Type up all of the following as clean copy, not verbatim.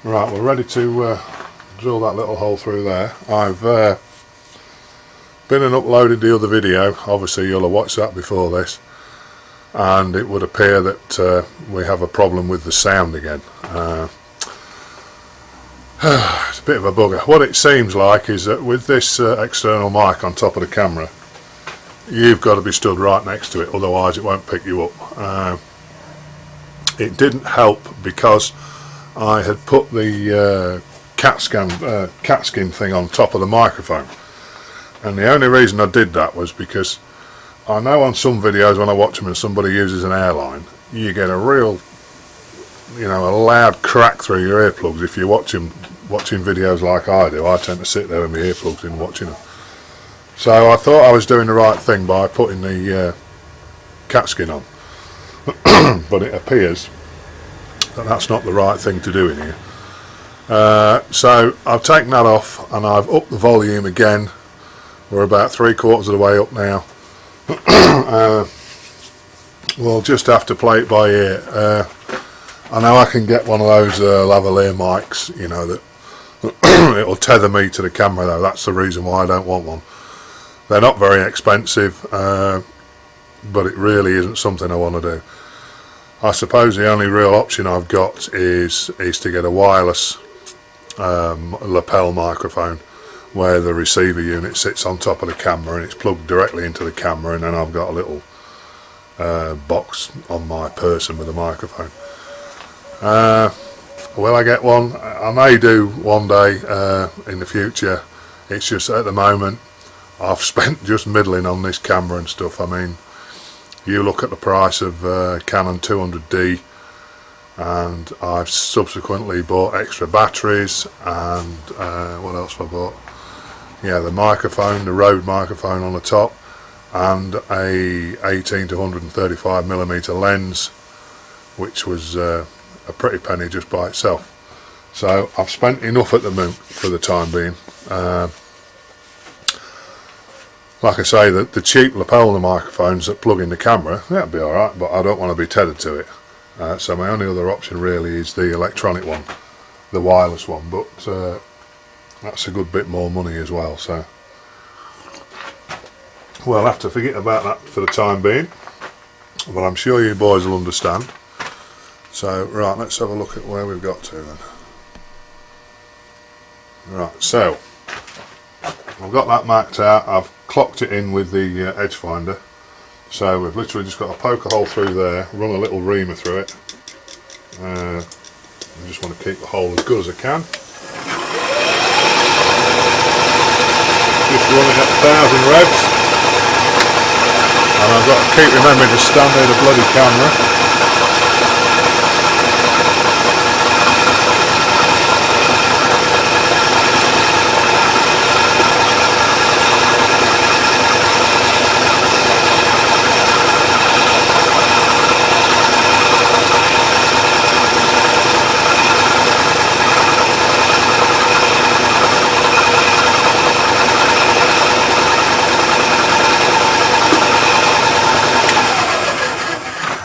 Right, we're ready to drill that little hole through there. I've been and uploaded the other video. Obviously you'll have watched that before this, and it would appear that we have a problem with the sound again. It's a bit of a bugger. What it seems like is that with this external mic on top of the camera, you've got to be stood right next to it, otherwise it won't pick you up. It didn't help because I had put the cat skin thing on top of the microphone, and the only reason I did that was because I know on some videos when I watch them and somebody uses an airline, you get a real, a loud crack through your earplugs if you're watching videos like I do. I tend to sit there with my earplugs in watching them. So I thought I was doing the right thing by putting the cat skin on, but it appears that that's not the right thing to do in here. So I've taken that off and I've upped the volume again. We're about 3/4 of the way up now. We'll just have to play it by ear. I know I can get one of those lavalier mics, that it'll tether me to the camera though. That's the reason why I don't want one. They're not very expensive, but it really isn't something I want to do. I suppose the only real option I've got is to get a wireless lapel microphone where the receiver unit sits on top of the camera and it's plugged directly into the camera, and then I've got a little box on my person with a microphone. Will I get one? I may do one day in the future. It's just at the moment I've spent just middling on this camera and stuff. I mean, you look at the price of Canon 200D, and I've subsequently bought extra batteries, and what else have I bought? Yeah, the microphone, the Rode microphone on the top, and a 18 to 135mm lens, which was a pretty penny just by itself. So I've spent enough at the moment for the time being. Like I say, the cheap lapel microphones that plug in the camera, that'd be alright, but I don't want to be tethered to it. So my only other option really is the electronic one, the wireless one, but that's a good bit more money as well, so we'll have to forget about that for the time being, but I'm sure you boys will understand. So right, let's have a look at where we've got to then. Right, so I've got that marked out. I've clocked it in with the edge finder, so we've literally just got to poke a hole through there, run a little reamer through it. I just want to keep the hole as good as I can. Just running at 1,000 revs, and I've got to keep remembering to stand near the bloody camera.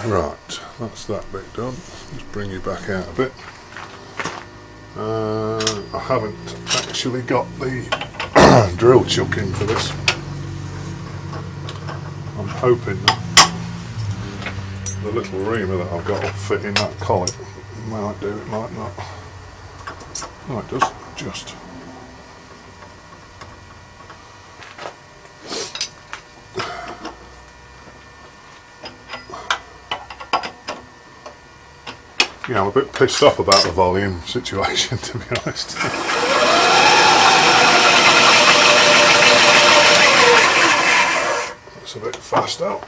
Right, that's that bit done. Just bring you back out a bit. I haven't actually got the drill chuck in for this. I'm hoping that the little reamer that I've got will fit in that collet. It might do, it might not. Oh, it does, just. I'm a bit pissed off about the volume situation, to be honest. That's a bit fast out.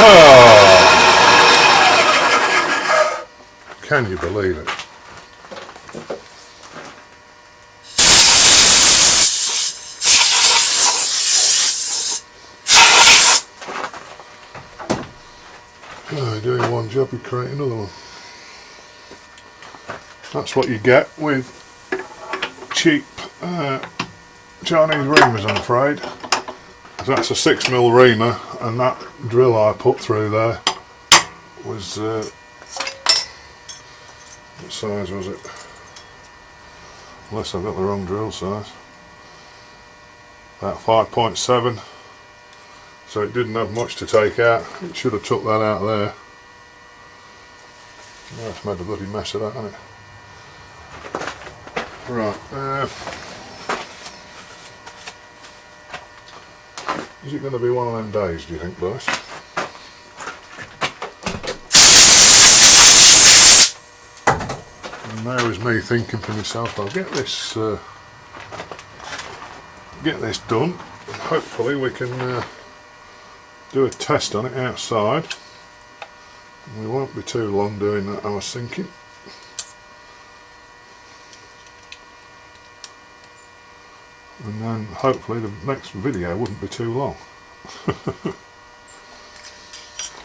Oh, can you believe it? You're doing one job, you create another one. That's what you get with cheap Chinese reamers, I'm afraid. So that's a 6mm reamer, and that drill I put through there was what size was it? Unless I've got the wrong drill size. About 5.7. So it didn't have much to take out. It should have took that out there. Oh, it's made a bloody mess of that, hasn't it? Right. Is it going to be one of them days, do you think, boys? And there was me thinking to myself, I'll get this done. Hopefully we can do a test on it outside. We won't be too long doing that, I was thinking. And then hopefully the next video wouldn't be too long.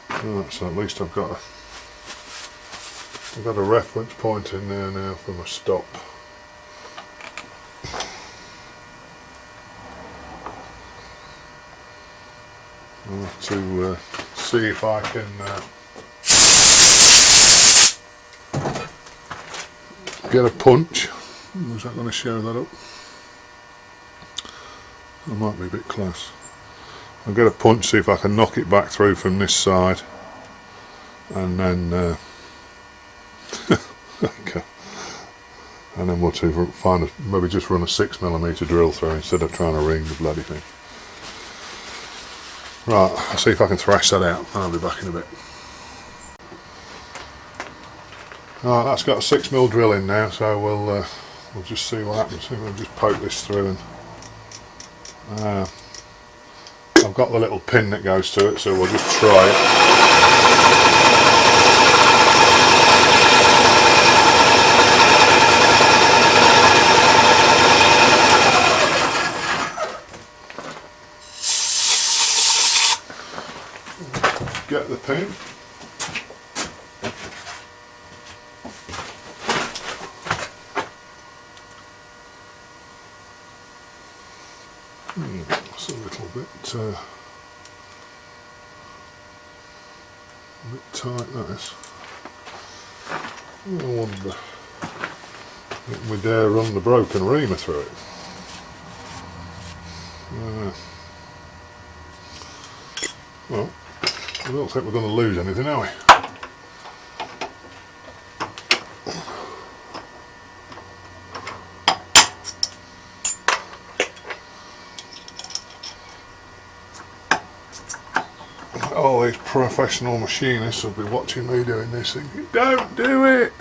Right, so at least I've got a reference point in there now for my stop. I'll have to see if I can get a punch. Was that going to show that up? I might be a bit close. I'll get a punch, see if I can knock it back through from this side, and then okay. And then we'll find maybe just run a 6mm drill through instead of trying to ring the bloody thing. Right, I'll see if I can thrash that out, and I'll be back in a bit. Right, that's got a 6mm drill in now, so we'll just see what happens. We'll just poke this through, and I've got the little pin that goes to it, so we'll just try it. Get the pin. It's a little bit tight, that is. I wonder if we dare run the broken reamer through it. Well, I don't think we're going to lose anything, are we? All these professional machinists will be watching me doing this thinking, don't do it!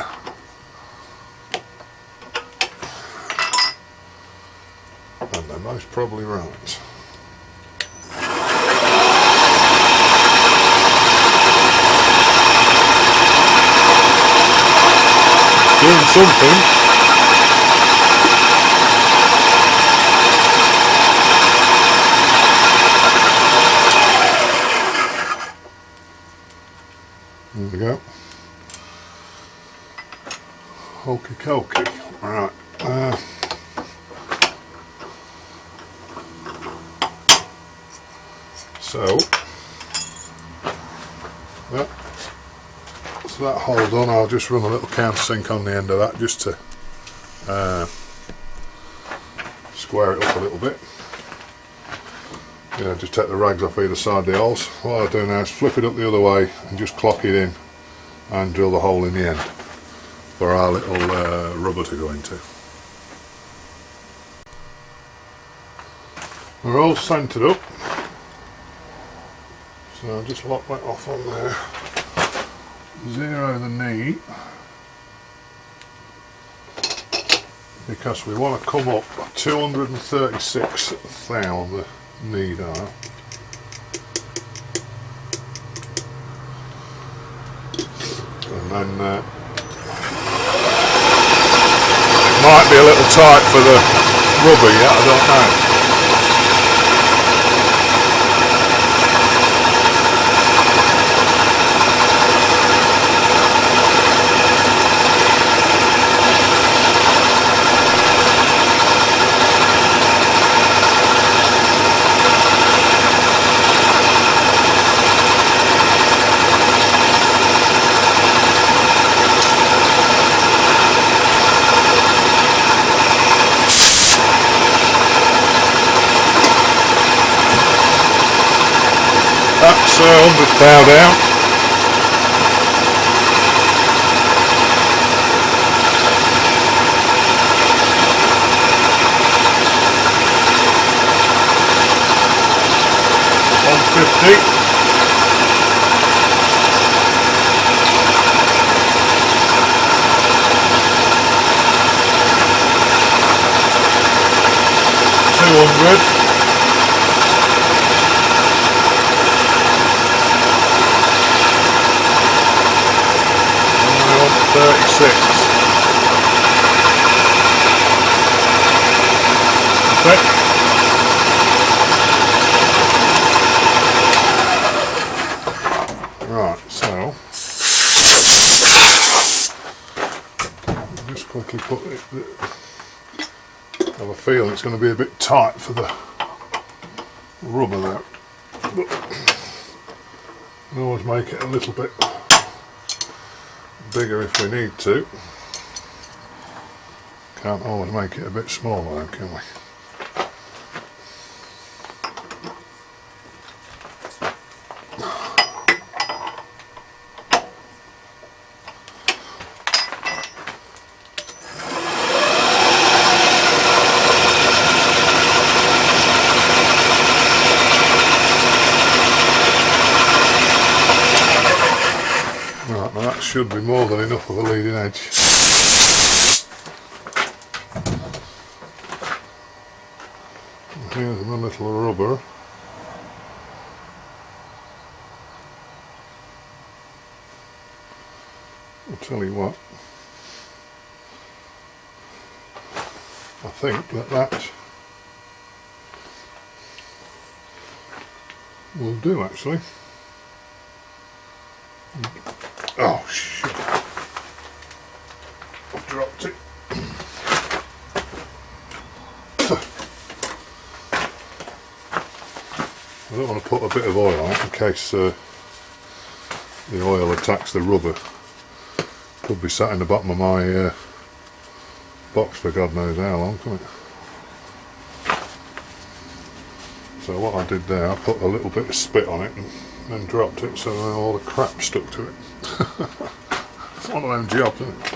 And they're most probably right. Doing something. There we go. Hokey cokey. Right. So that hole done, I'll just run a little countersink on the end of that just to square it up a little bit. Just take the rags off either side of the holes. What I'll do now is flip it up the other way and just clock it in and drill the hole in the end for our little rubber to go into. We're all centred up, so I'll just lock that off on there. Zero the knee, because we want to come up 236 thou the knee there. And then it might be a little tight for the rubber yet, I don't know. 100 thou down. $150. $200. And I want 36. That's it. Right, so I'll just quickly put it. I have a feeling it's going to be a bit tight for the rubber there, but we can always make it a little bit bigger if we need to. Can't always make it a bit smaller though, can we? Right, now that should be more than enough of a leading edge. Here's my little rubber. I'll tell you what, I think that will do actually. Oh shit, I've dropped it. I don't want to put a bit of oil on it in case the oil attacks the rubber. Could be sat in the bottom of my box for God knows how long, couldn't it? So what I did there, I put a little bit of spit on it and then dropped it so all the crap stuck to it. It's one of them jobs, isn't it?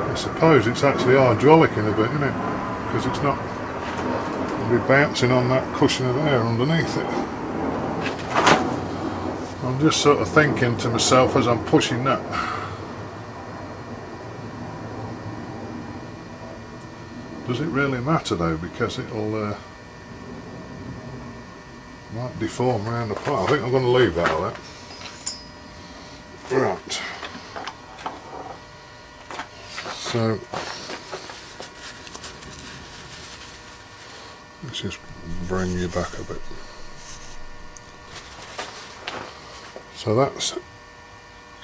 I suppose it's actually hydraulicing a bit, isn't it? Because it's not going to be bouncing on that cushion of air underneath it. I'm just sort of thinking to myself as I'm pushing that, does it really matter though, because it'll might deform around the part. I think I'm going to leave that like that. Right. So let's just bring you back a bit. So that's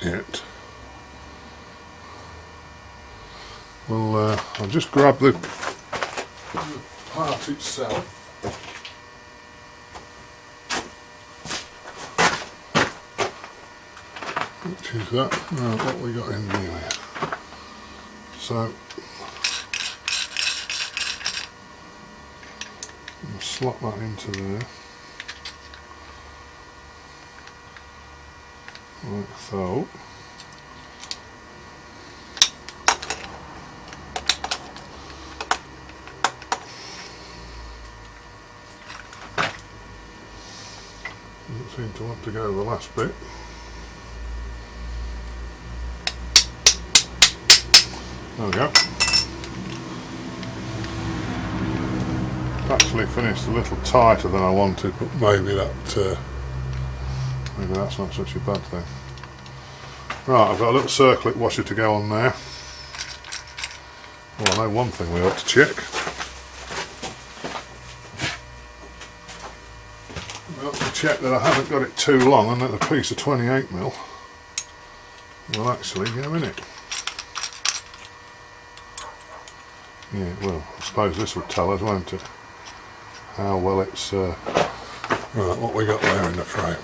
it. Well, I'll just grab the part itself. Which is that? Right, what we got in here? So I'll slot that into there, like so. Doesn't seem to want to go the last bit. There we go. Actually finished a little tighter than I wanted, but maybe that's not such a bad thing. Right, I've got a little circlip washer to go on there. Well, I know one thing we ought to check. We ought to check that I haven't got it too long and that a piece of 28mm will actually go in it. Yeah, well, I suppose this will tell us, won't it? How well it's right, what we got there in the frame.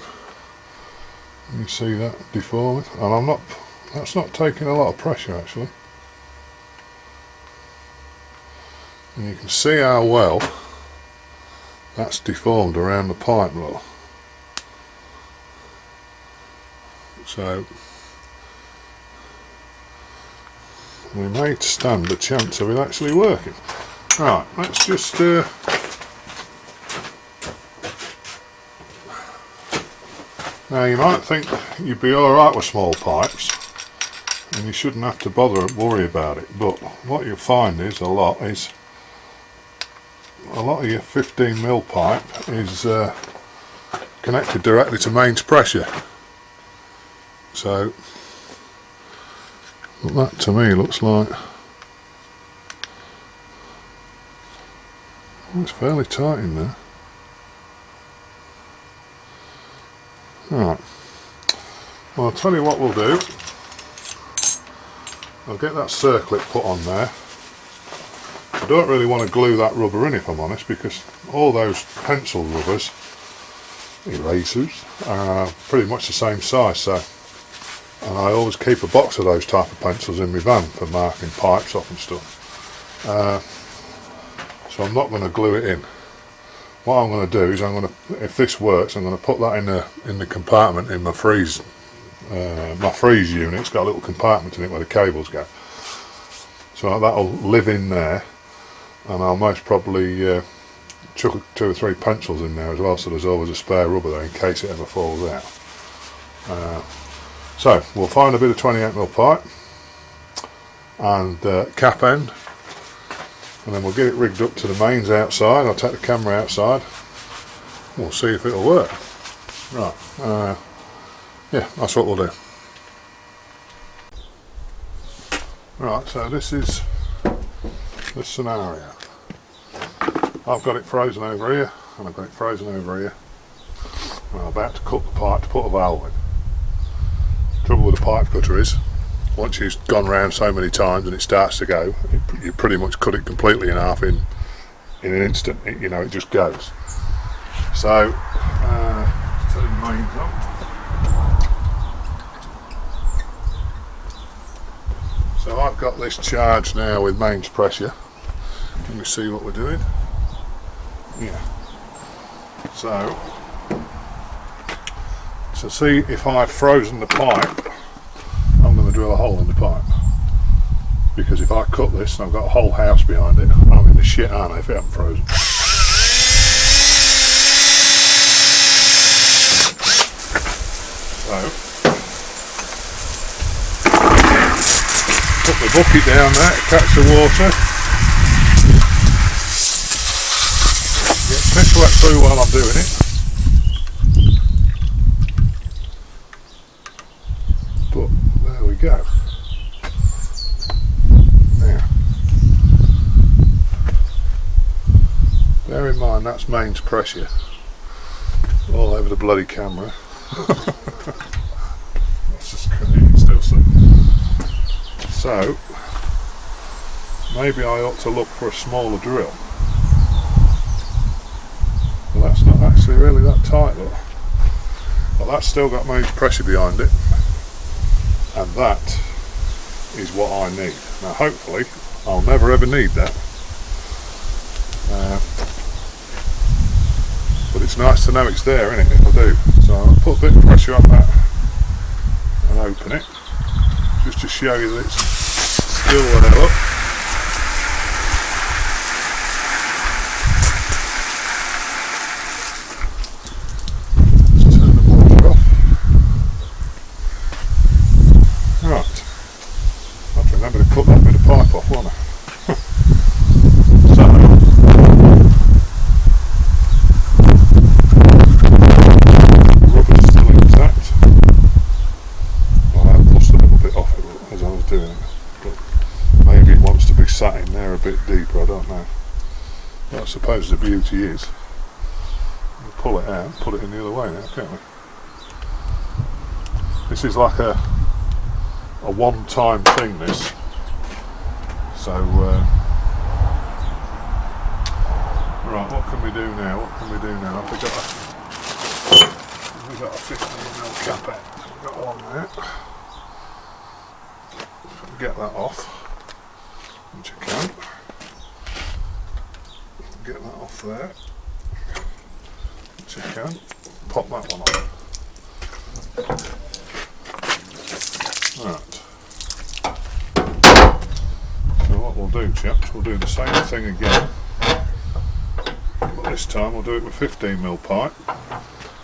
You see that deforming? And that's not taking a lot of pressure actually. And you can see how well that's deformed around the pipe, look. So we may stand a chance of it actually working. Right, let's just now you might think you'd be alright with small pipes and you shouldn't have to worry about it, but what you'll find is a lot of your 15mm pipe is connected directly to mains pressure. So that to me looks like it's fairly tight in there. Right, well, I'll tell you what we'll do. I'll get that circlip put on there. I don't really want to glue that rubber in, if I'm honest, because all those pencil rubbers, erasers, are pretty much the same size. So, and I always keep a box of those type of pencils in my van for marking pipes up and stuff. So I'm not going to glue it in. What I'm going to do is if this works, I'm going to put that in the compartment in my freeze unit. It's got a little compartment in it where the cables go. So that'll live in there, and I'll most probably chuck 2 or 3 pencils in there as well, so there's always a spare rubber there in case it ever falls out. So we'll find a bit of 28mm pipe and cap end, and then we'll get it rigged up to the mains outside. I'll take the camera outside, we'll see if it'll work. Right, yeah, that's what we'll do. Right, so this is the scenario. I've got it frozen over here, and I've got it frozen over here, and I'm about to cut the pipe to put a valve in. Trouble with a pipe cutter is, once you've gone round so many times and it starts to go, you pretty much cut it completely in half in an instant. It just goes. So, turn the mains on. So I've got this charged now with mains pressure. Let me see what we're doing. Yeah. So see if I've frozen the pipe, I'm going to drill a hole in the pipe. Because if I cut this and I've got a whole house behind it, I'm in the shit, aren't I, if it hasn't frozen. So, put the bucket down there to catch the water. Get this wet through while I'm doing it. But there we go. Now, bear in mind that's mains pressure all over the bloody camera. That's just crazy, you can still see. So maybe I ought to look for a smaller drill. Well, that's not actually really that tight, look. But that's still got mains pressure behind it, and that is what I need. Now hopefully I'll never ever need that, but it's nice to know it's there, isn't it, if I do. So I'll put a bit of pressure on that and open it, just to show you that it's still there. Up. Just turn the water off. Right, I have to remember to cut that bit of pipe off, won't I? So, the rubber's still intact. Well, I lost a little bit off it as I was doing it, but maybe it wants to be sat in there a bit deeper, I don't know. But I suppose the beauty is, we'll pull it out and put it in the other way now, can't we? This is like a one-time thing, this. So, right, what can we do now? Have we got a 15mm cap out? We've got one there. Get that off, which I can. get that off there. Which you can. Pop that one on. Right. So what we'll do, chaps, we'll do the same thing again. But this time we'll do it with 15mm pipe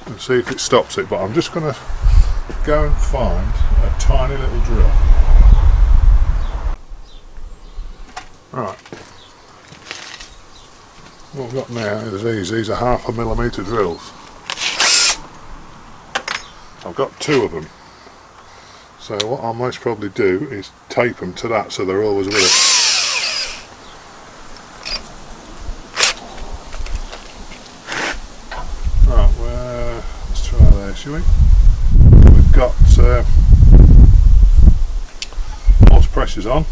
and see if it stops it. But I'm just going to go and find a tiny little drill. Right. What I've got now is these are 0.5mm drills. I've got 2 of them. So what I'll most probably do is tape them to that so they're always with it. Right, let's try there, shall we? We've got water pressures on.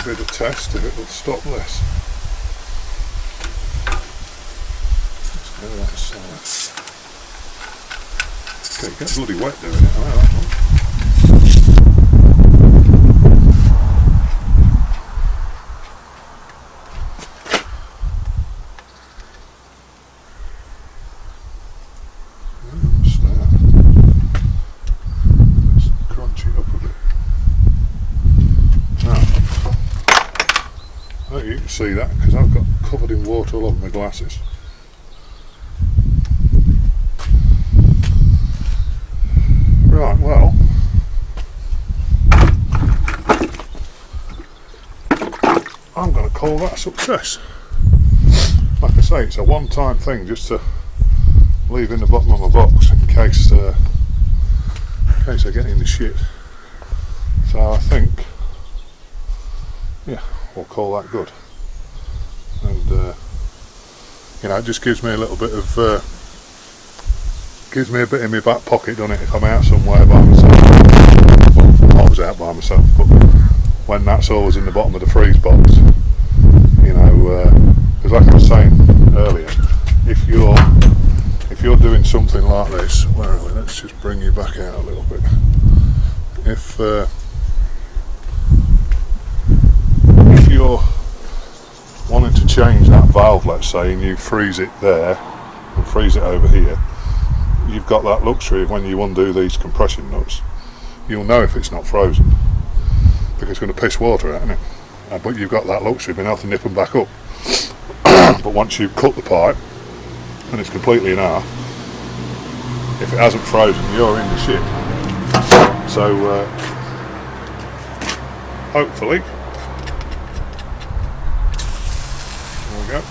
Be the test if it will stop this. Let's go to that side. Okay, get bloody wet doing it, I know that one. Let's crunch it up a bit. You can see that because I've got covered in water all over my glasses. Right, well, I'm going to call that a success. Like I say, it's a one-time thing just to leave in the bottom of my box in case I get in the shit. So I think, yeah, we'll call that good. And you know, it just gives me a little bit of gives me a bit in my back pocket, doesn't it, if I'm out somewhere by myself. Well, I was out by myself, but when that's always in the bottom of the freeze box, you know, because like I was saying earlier, if you're doing something like this, where are we? Let's just bring you back out a little bit. If you're wanting to change that valve, let's say, and you freeze it there and freeze it over here, you've got that luxury of when you undo these compression nuts, you'll know if it's not frozen because it's going to piss water out, isn't it? But you've got that luxury of being able to nip them back up. But once you've cut the pipe and it's completely in half, if it hasn't frozen, you're in the shit. So hopefully, there we go.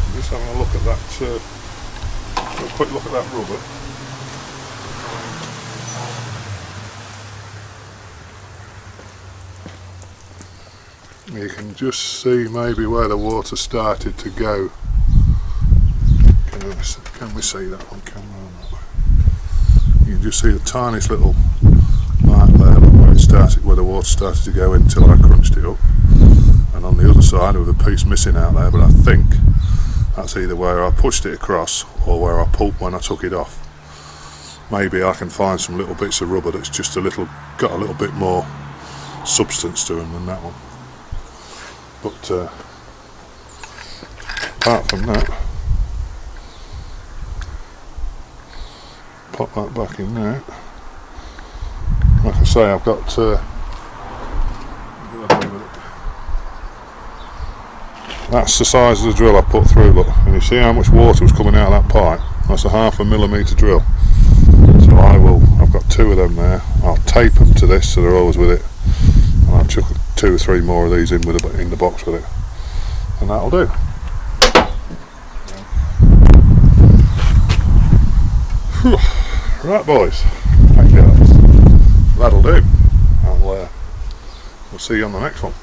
I'm just having a look at that, a quick look at that rubber. You can just see maybe where the water started to go. Can we see that on camera or not? You can just see the tiniest little mark there where it started, where the water started to go until I crunched it up. And on the other side with a piece missing out there, but I think that's either where I pushed it across or where I pulled when I took it off. Maybe I can find some little bits of rubber that's just got a little bit more substance to them than that one. But apart from that, pop that back in there. Like I say, I've got that's the size of the drill I put through, look, and you see how much water was coming out of that pipe. That's a 0.5 millimetre drill. So I've got 2 of them there. I'll tape them to this so they're always with it, and I'll chuck 2 or 3 more of these in the box with it, and that'll do. Right, boys, thank you. That'll do. We'll see you on the next one.